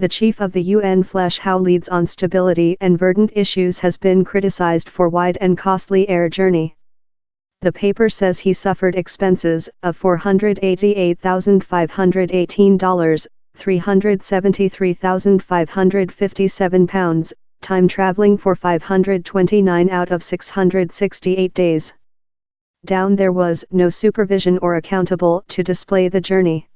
The chief of the UN Flesh How leads on stability and verdant issues has been criticized for wide and costly air journey. The paper says he suffered expenses of $488,518, £373,557, time traveling for 529 out of 668 days. Down there was no supervision or accountable to display the journey.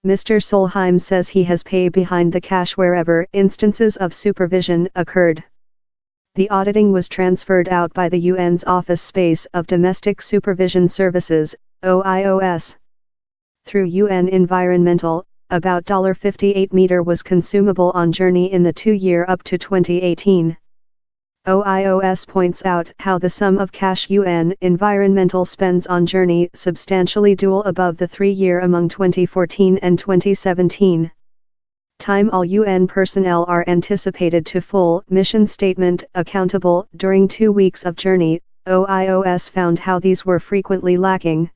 Mr. Solheim says he has paid behind the cash wherever instances of supervision occurred. The auditing was transferred out by the UN's Office Space of Domestic Supervision Services, OIOS. Through UN Environmental, about $58 meter was consumable on journey in the 2-year up to 2018. OIOS points out how the sum of cash UN Environmental spends on journey substantially dual above the 3-year among 2014 and 2017. Time all UN personnel are anticipated to full mission statement accountable during 2 weeks of journey, OIOS found how these were frequently lacking.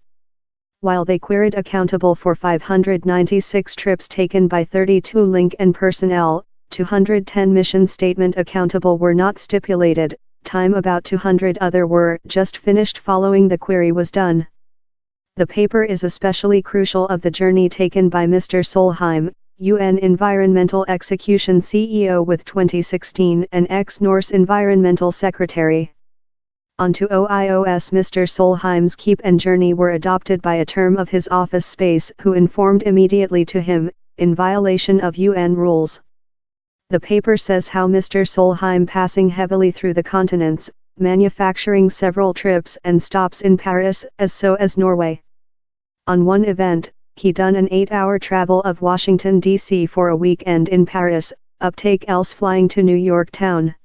While they queried accountable for 596 trips taken by 32 link and personnel, 210 mission statement accountable were not stipulated, time about 200 other were just finished following the query was done. The paper is especially crucial of the journey taken by Mr. Solheim, UN Environmental Execution CEO with 2016 and ex-Norse Environmental Secretary. Onto OIOS. Mr. Solheim's keep and journey were adopted by a term of his office space who informed immediately to him, in violation of UN rules. The paper says how Mr. Solheim passing heavily through the continents, manufacturing several trips and stops in Paris as Norway. On one event, he done an 8-hour travel of Washington, D.C. for a weekend in Paris, uptake else flying to New York town.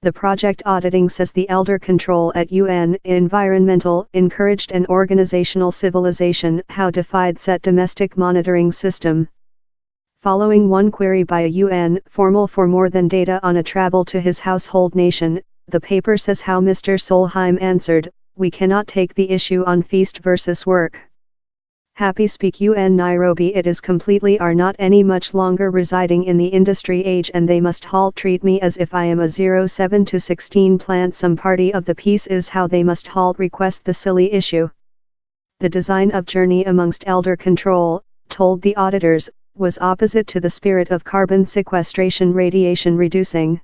The project auditing says the elder control at UN Environmental encouraged an organizational civilization how defied set domestic monitoring system. Following one query by a UN formal for more than data on a travel to his household nation, the paper says how Mr. Solheim answered, "We cannot take the issue on feast versus work. Happy speak UN Nairobi it is completely are not any much longer residing in the industry age and they must halt treat me as if I am a 07 to 16 plant some party of the peace is how they must halt request the silly issue." The design of journey amongst elder control, told the auditors, was opposite to the spirit of carbon sequestration radiation reducing.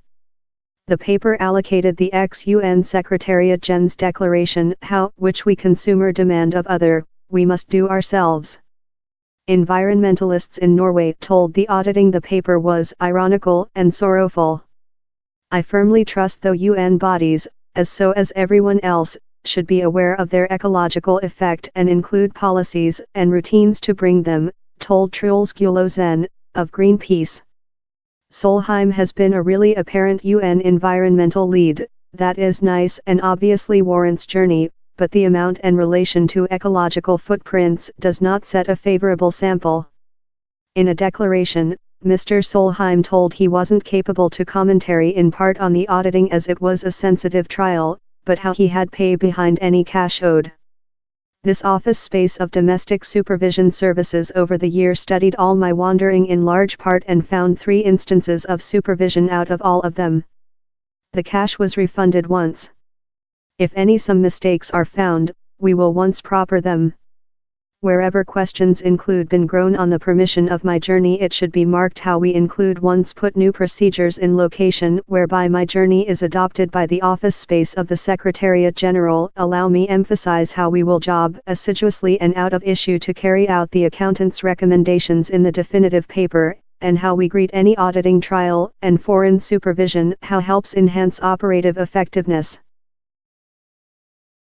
The paper allocated the ex-UN Secretariat Gen's declaration how which we consumer demand of other, we must do ourselves. Environmentalists in Norway told the auditing the paper was ironical and sorrowful. I firmly trust the UN bodies, as everyone else, should be aware of their ecological effect and include policies and routines to bring them, told Truls Gulosen, of Greenpeace. Solheim has been a really apparent UN environmental lead, that is nice and obviously warrants journey, but the amount and relation to ecological footprints does not set a favorable sample. In a declaration, Mr. Solheim told he wasn't capable to commentary in part on the auditing as it was a sensitive trial, but how he had paid behind any cash owed. This Office Space of Domestic Supervision Services over the year studied all my wandering in large part and found 3 instances of supervision out of all of them. The cash was refunded once. If some mistakes are found, we will once proper them. Wherever questions include been grown on the permission of my journey it should be marked how we include once put new procedures in location whereby my journey is adopted by the office space of the Secretariat General. Allow me emphasize how we will job assiduously and out of issue to carry out the accountant's recommendations in the definitive paper, and how we greet any auditing trial and foreign supervision how helps enhance operative effectiveness.